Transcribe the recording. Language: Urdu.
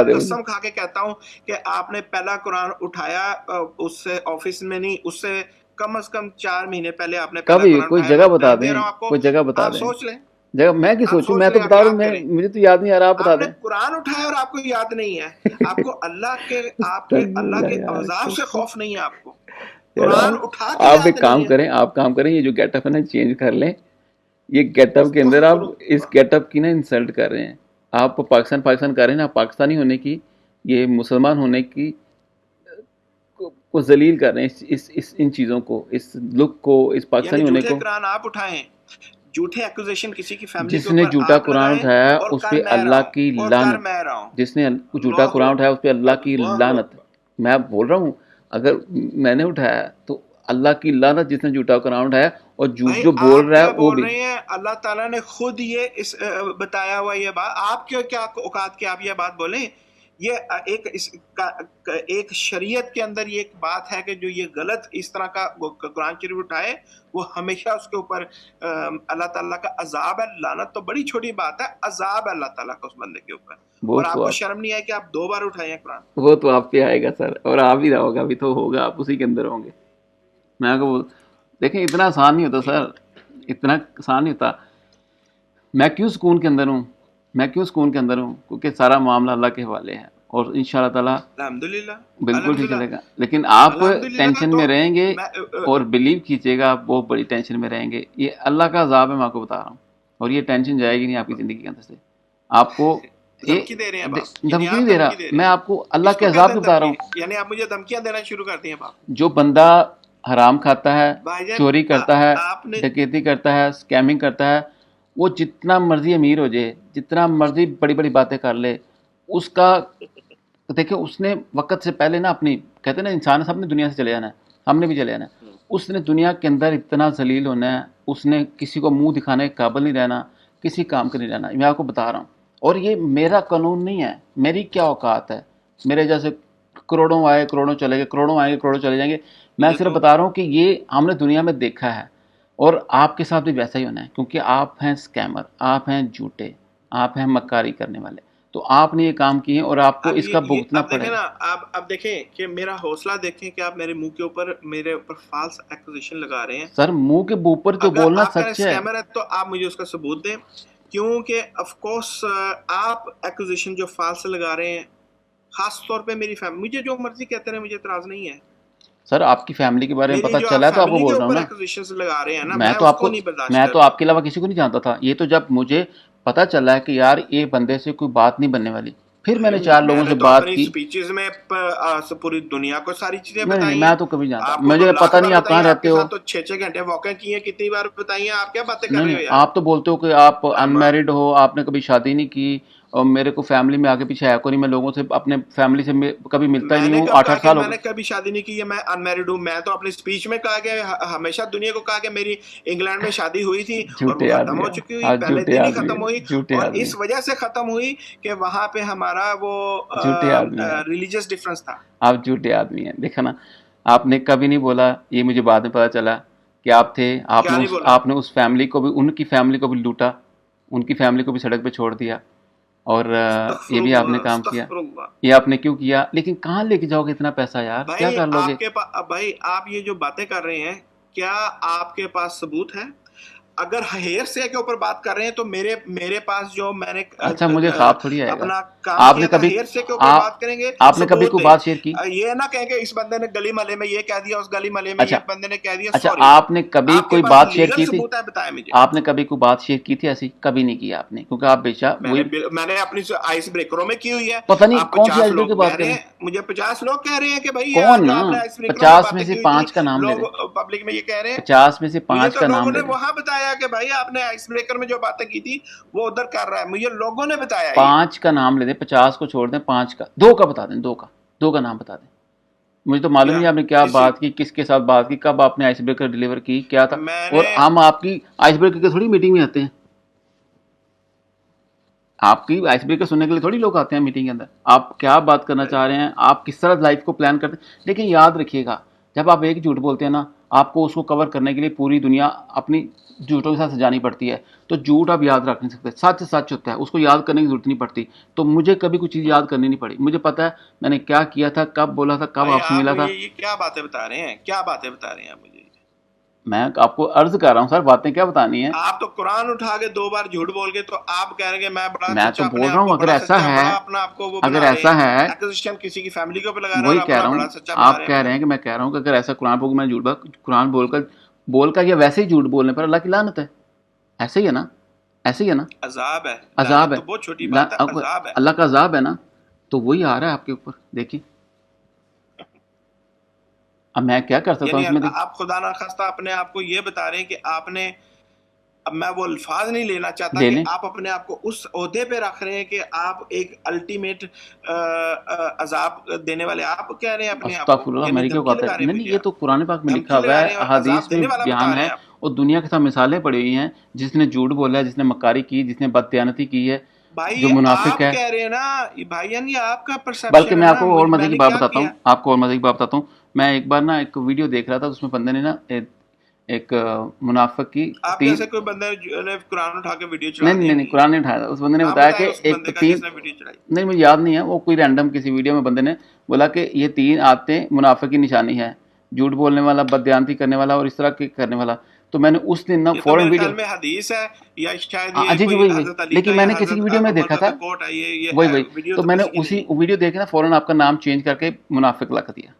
قسم کھا کے کہتا ہوں کہ آپ نے پہلا قرآن اٹھایا اس سے آفس میں نہیں، اس سے کم از کم 4 مہینے پہلے آپ نے پہلا کبھی قرآن کوئی اٹھایا. جگہ میں بتا ٹائم دے دیں، رہا ہوں آپ کو، کوئی جگہ بتا آپ دیں. سوچ لیں. جگہ میں کی آپ سوچوں، سوچ میں تو لیں، بتا آپ رہا ہوں، یاد کریں. مجھے تو یاد نہیں آ رہا، آپ بتا آپ نے دیں. قرآن اٹھایا اور آپ کو یاد نہیں ہے. آپ کو اللہ کے استغفر اللہ یار، عذاب سے خوف نہیں ہے. آپ کو یار قرآن اٹھا کے آپ یاد ایک نہیں کام ہے. کریں، آپ کام کریں، یہ جو گیٹ اپ ہے نا چینج کر لیں. یہ گیٹ اپ کے اندر آپ استغفر اس اللہ. گیٹ اپ کی نا انسلٹ کر رہے ہیں. آپ پاکستان کر رہے ہیں نا، پاکستانی ہونے کی، یہ مسلمان ہونے کی کو ذلیل کر رہے ہیں، ان چیزوں کو، اس لک کو، اس یعنی پاکستانی ہونے جھوٹے کو. قرآن آپ اٹھائیں، جھوٹے ایکوزیشن کسی کی فیملی کے جس نے اوپر جھوٹا آپ قرآن لگائیں اٹھایا اور اس کر پہ میں رہا اللہ ہوں کی اور کر لعنت. میں رہا ہوں. جس نے جھوٹا اللہ قرآن اٹھایا اس پہ اللہ کی اللہ لعنت. اکبر. میں بول رہا ہوں، اگر میں نے اٹھایا تو اللہ کی لعنت جس نے جھوٹا قرآن اٹھایا، اور جھوٹ بھائی جو بول آپ رہا کیا ہے وہ بول بھی. رہے ہیں؟ اللہ تعالیٰ نے خود یہ بتایا ہوا یہ بات. آپ کیا اوقات کے آپ یہ بات بولیں؟ یہ ایک شریعت کے اندر یہ ایک بات ہے کہ جو یہ غلط اس طرح کا قرآن شریف اٹھائے وہ ہمیشہ اس کے اوپر اللہ تعالیٰ کا عذاب ہے. لعنت تو بڑی چھوٹی بات ہے، عذاب ہے اللہ تعالیٰ کا اس بندے کے اوپر. وہ اور آپ تو کو شرم نہیں ہے کہ آپ 2 بار اٹھائے ہیں قرآن؟ وہ تو آپ پہ آئے گا سر، اور آپ ہی رہو گا، ابھی تو ہوگا، آپ اسی کے اندر ہوں گے. میں آپ کو دیکھیں، اتنا آسان نہیں ہوتا سر، اتنا آسان نہیں ہوتا. میں کیوں سکون کے اندر ہوں؟ کیونکہ سارا معاملہ اللہ کے حوالے ہے، اور ان شاء اللہ تعالیٰ الحمدللہ. بالکل ٹھیک الحمدللہ. چلے گا. لیکن آپ الحمدللہ. ٹینشن تو میں رہیں گے، میں اور بلیو کیجیے گا، آپ بہت بڑی ٹینشن میں رہیں گے. یہ اللہ کا عذاب ہے، میں آپ کو بتا رہا ہوں، اور یہ ٹینشن جائے گی نہیں آپ کی زندگی کے اندر سے. آپ کو دھمکی دے رہے ہیں آپ، یعنی دھمکی نہیں آپ دے رہا، دھمکی دے رہے میں ہیں. آپ کو اللہ اس کے کو عذاب کہتے سے ہیں بتا رہا دھمکی، ہوں. یعنی آپ مجھے دھمکیاں دینا شروع کر دی ہیں آپ. جو بندہ حرام کھاتا ہے، بھائی جان چوری کرتا ہے، آپ نے ڈکیتی کرتا ہے، اسکیمنگ کرتا ہے، وہ جتنا مرضی امیر ہو جائے، جتنا مرضی بڑی بڑی باتیں کر لے، اس کا دیکھیں، اس نے وقت سے پہلے نا اپنی، کہتے ہیں نا انسان سب نے دنیا سے چلے جانا ہے، ہم نے بھی چلے جانا ہے. اس نے دنیا کے اندر اتنا ذلیل ہونا ہے، اس نے کسی کو منہ دکھانے کے قابل نہیں رہنا، کسی کام کا نہیں رہنا. میں آپ کو بتا رہا ہوں، اور یہ میرا قانون نہیں ہے، میری کیا اوقات ہے. میرے جیسے کروڑوں آئے کروڑوں چلے گئے، کروڑوں آئیں گے کروڑوں چلے جائیں گے. میں یہ صرف تو بتا رہا ہوں کہ یہ ہم نے دنیا میں دیکھا ہے، اور آپ کے ساتھ بھی ویسا ہی ہونا ہے، کیونکہ آپ ہیں اسکیمر، آپ ہیں جھوٹے، آپ ہیں مکاری کرنے والے. تو آپ نے یہ کام کیے ہیں، اور آپ کو اب اس کا بھگتنا اب پڑے دیکھیں گا. نا، اب دیکھیں کہ میرا حوصلہ دیکھیں کہ آپ میرے منہ کے اوپر میرے اوپر فالس ایکوزیشن لگا رہے ہیں. سر منہ کے اوپر جو اگر بولنا آپ کا سچ ہے. اسکیمر ہے تو آپ مجھے اس کا ثبوت دیں، کیونکہ آف کورس آپ ایکوزیشن جو فالس لگا رہے ہیں، خاص طور پہ میری فیملی، مجھے جو مرضی کہتے رہے، مجھے اعتراض نہیں ہے. سر آپ کی فیملی کے بارے میں میری پتہ جو چلا آپ ہے تو آپ کو فیملی کے بول رہا ہوں اوپر نا. ایکوزیشنز لگا رہے ہیں نا، میں میں تو اس آپ کو کو نہیں برداشت میں تو کرتا. آپ کے علاوہ کسی کو نہیں جانتا تھا. یہ تو جب مجھے پتہ چلا ہے کہ یار یہ بندے سے کوئی بات نہیں بننے والی، پھر میں نے 4 میں لوگوں نے سے تو بات اپنی کی. سپیچز میں پوری دنیا کو ساری چیزیں نہیں نہیں، بتائی ہیں. میں تو کبھی جانتا، آپ کو تو مجھے لاکھ پتہ بار نہیں آپ بتائی کہاں ہیں. آپ رہتے کے ہو. ساتھ تو 6 گھنٹے واقع کی ہیں، کتنی بار بتائی ہیں. آپ کیا باتیں کر نہیں رہے نہیں، ہو یار؟ آپ تو بولتے ہو کہ آپ انمیرڈ ہو، آپ نے کبھی شادی نہیں کی، اور میرے کو فیملی میں آگے پیچھے ہے کوئی نہیں، میں لوگوں سے اپنے فیملی سے کبھی ملتا ہی میں نہیں نے ہوں. کب کہا 8 کہ سال ہو میں گئے. نے کبھی شادی نہیں کی ہے، میں انمیرڈ ہوں؟ میں تو اپنی سپیچ میں کہا کہ ہمیشہ دنیا کو کہا کہ میری انگلینڈ میں شادی ہوئی تھی اور وہ جھوٹے ختم آدمی ہو ہیں چکی ہوئی، آپ، پہلے جھوٹے دن ہی آدمی ختم ہوئی. ہیں، جھوٹے اور آدمی اس ہیں، وجہ سے ختم ہوئی کہ وہاں پہ ہمارا وہ جھوٹے آدمی ہیں ریلیجیس ڈفرنس تھا. آپ، جھوٹے آدمی ہیں. دیکھا نا، آپ نے کبھی نہیں بولا، یہ مجھے بعد میں پتا چلا کہ آپ تھے. کیا نہیں بولا؟ آپ نے اس فیملی کو بھی، ان کی فیملی کو بھی لوٹا، ان کی فیملی کو بھی سڑک پہ چھوڑ دیا، اور استغفر یہ بھی آپ نے اللہ، کام کیا. استغفر اللہ. یہ آپ نے کیوں کیا؟ لیکن کہاں لے کے جاؤ گے اتنا پیسہ یار، کیا بھائی کر لو گے؟ آپ کے پاس، بھائی آپ یہ جو باتیں کر رہے ہیں، کیا آپ کے پاس ثبوت ہے؟ اگر ہیئر سے کے اوپر بات کر رہے ہیں تو میرے پاس جو میں نے اچھا، مجھے خواب تھوڑی آئے گا. اپنا کام آپ کیا نے تھا، کبھی ہیئر سے کے اوپر بات کریں گے، آپ نے کبھی ثبوت کوئی دیں. بات شیئر کی؟ یہ نہ کہیں کہ اس بندے نے گلی محلے میں یہ کہہ دیا، اس گلی محلے میں اچھا یہ بندے نے کہہ دیا. اچھا، سوری، آپ نے کبھی آپ کے کوئی پاس بات شیئر لیگل کی تھی؟ ثبوت ہے؟ بتائیں مجھے. آپ نے کبھی کوئی بات شیئر کی تھی ایسی؟ کبھی نہیں کی آپ نے، کیونکہ آپ بیچا وہی. میں نے اپنی آئس بریکروں میں کی ہوئی ہے. پتہ نہیں آپ کون سی 50 آئس بریکر لوگ کی کہہ بات رہے کریں. ہیں، مجھے 50 لوگ کہہ رہے ہیں کہ بھائی کون جو نا آپ نے آئس بریکروں میں 50 میں باتیں سے کی ہوئی تھی، 5 کا نام لے لوگ دیں. پبلک میں یہ کہہ رہے ہیں. 50 میں سے مجھے 5 تو کا لوگوں نام نے لے دیں. وہاں بتایا کہ بھائی آپ نے آئس بریکر میں جو باتیں کی تھی وہ ادھر کر رہا ہے. مجھے لوگوں نے بتایا. یہ 5 کا نام لے دیں، 50 کو چھوڑ دیں، 5 کا، 2 کا بتا دیں، 2 کا نام بتا دیں. مجھے تو معلوم نہیں آپ نے کیا بات کی، کس کے ساتھ بات کی، کب آپ نے آئس بریکر ڈیلیور کی، کیا تھا. میں اور نے ہم آپ کی آئس بریکر کے تھوڑی میٹنگ میں آتے ہیں. آپ کی آئس بریکر سننے کے لیے تھوڑی لوگ آتے ہیں میٹنگ کے اندر. آپ کیا بات کرنا چاہ رہے ہیں، آپ کس طرح لائف کو پلان کرتے ہیں. لیکن یاد رکھیے گا، جب آپ ایک جھوٹ بولتے ہیں نا، آپ کو اس کو کور کرنے کے لیے پوری دنیا اپنی جھوٹوں کے ساتھ سجانی پڑتی ہے. تو جھوٹ آپ یاد رکھ نہیں سکتے, سچ سچ ہوتا ہے, اس کو یاد کرنے کی ضرورت نہیں پڑتی. تو مجھے کبھی کوئی چیز یاد کرنی نہیں پڑی, مجھے پتا ہے میں نے کیا کیا تھا, کب بولا تھا, کب بھائی آپ سے آپ ملا تھا. یہ کیا باتیں بتا رہے ہیں, کیا باتیں بتا رہے ہیں آپ مجھے؟ میں آپ کو عرض کر رہا ہوں سر, باتیں کیا بتانی ہیں. آپ تو قرآن اٹھا کے 2 بار جھوٹ بول کے تو آپ کہہ رہے ہیں کہ میں بڑا میں سچا, تو اپنے بول رہا آپ ہوں کو اگر بڑا ایسا سچا, ہے, بڑا اپنا آپ کو وہ اگر بنا رہے ایسا ہیں, ہے, ایکوزیشن کسی کی فیملی کے اوپر لگا رہے ہیں وہی اور کہہ اپنا رہا ہوں, بڑا سچا بتا آپ رہے کہہ ہیں. رہے ہیں کہ میں کہہ رہا ہوں کہ اگر ایسا قرآن پڑھ کے میں جھوٹ قرآن بول کر یا ویسے ہی جھوٹ بولنے پر اللہ کی لعنت ہے. ایسے ہی ہے نا, ایسے ہی ہے نا, عذاب ہے, عذاب لعنت ہے, تو بہت چھوٹی بات ہے, عذاب ہے. اللہ کا عذاب ہے نا. تو وہی آ رہا ہے آپ کے اوپر, دیکھیے اب میں کیا کر سکتا ہوں یعنی اس میں. آپ خدا نخواستہ اپنے آپ کو یہ بتا رہے ہیں کہ آپ نے, اب میں وہ الفاظ نہیں لینا چاہتا لے کہ لیں, آپ اپنے آپ کو اس عہدے پہ رکھ رہے ہیں کہ آپ ایک الٹیمیٹ عذاب دینے والے, آپ کہہ رہے ہیں اپنے آپ کو, استغفر اللہ, یعنی میری کیا دھمکی اوقات ہے. لگا رہے ہیں نہیں مجھے, یہ آپ تو قرآن پاک میں لکھا دھمکی ہوا لگا ہے, رہے ہیں اور احادیث عذاب میں دینے والا بیان بتا رہے ہے, ہیں آپ. اور دنیا کے ساتھ مثالیں پڑی ہوئی ہیں. جس نے جھوٹ بولا ہے, جس نے مکاری کی, جس نے بددیانتی کی ہے, بھائی جو منافق آپ ہے. کہہ رہے ہیں نا بھائی جان, یہ آپ کا بلکہ پرسپشن ہے میں آپ نا, کو اور مزے میں کی نے بات کیا بتاتا ہوں, کیا. آپ کو اور مزے کی بات بتاتا ہوں. میں ایک بار نا ایک ویڈیو دیکھ رہا تھا, اس میں بندے نے نا ایک منافق کی آپ 3, جیسے کوئی بندہ نے قرآن اٹھا کے ویڈیو چڑھا نہیں دی نہیں نہیں, ہوگی, قرآن نہیں اٹھایا. اس بندے نے نام بتایا بتائے کہ اس ایک بندے کا 3, جس نے ویڈیو چڑھائی. نہیں مجھے یاد نہیں ہے, وہ کوئی رینڈم کسی ویڈیو میں بندے نے بولا کہ یہ 3 عادتیں منافق کی نشانی ہے, جھوٹ بولنے والا, بددیانتی کرنے والا اور اس طرح کے کرنے والا. تو میں نے اس دن نا یہ تو فوراً میرے ویڈیو, خیال میں حدیث ہے یا شاید ہاں یہ جی کوئی وہی, حضرت علی کا لیکن میں یا نے کسی کی حضرت ویڈیو میں عمر دیکھا کا تھا, کوئی کوٹ ہے, یہ وہی ویڈیو تو تو میں نے کسی کی اسی نہیں ہے. ویڈیو دیکھے نا فوراً آپ کا نام چینج کر کے منافق لکھ دیا.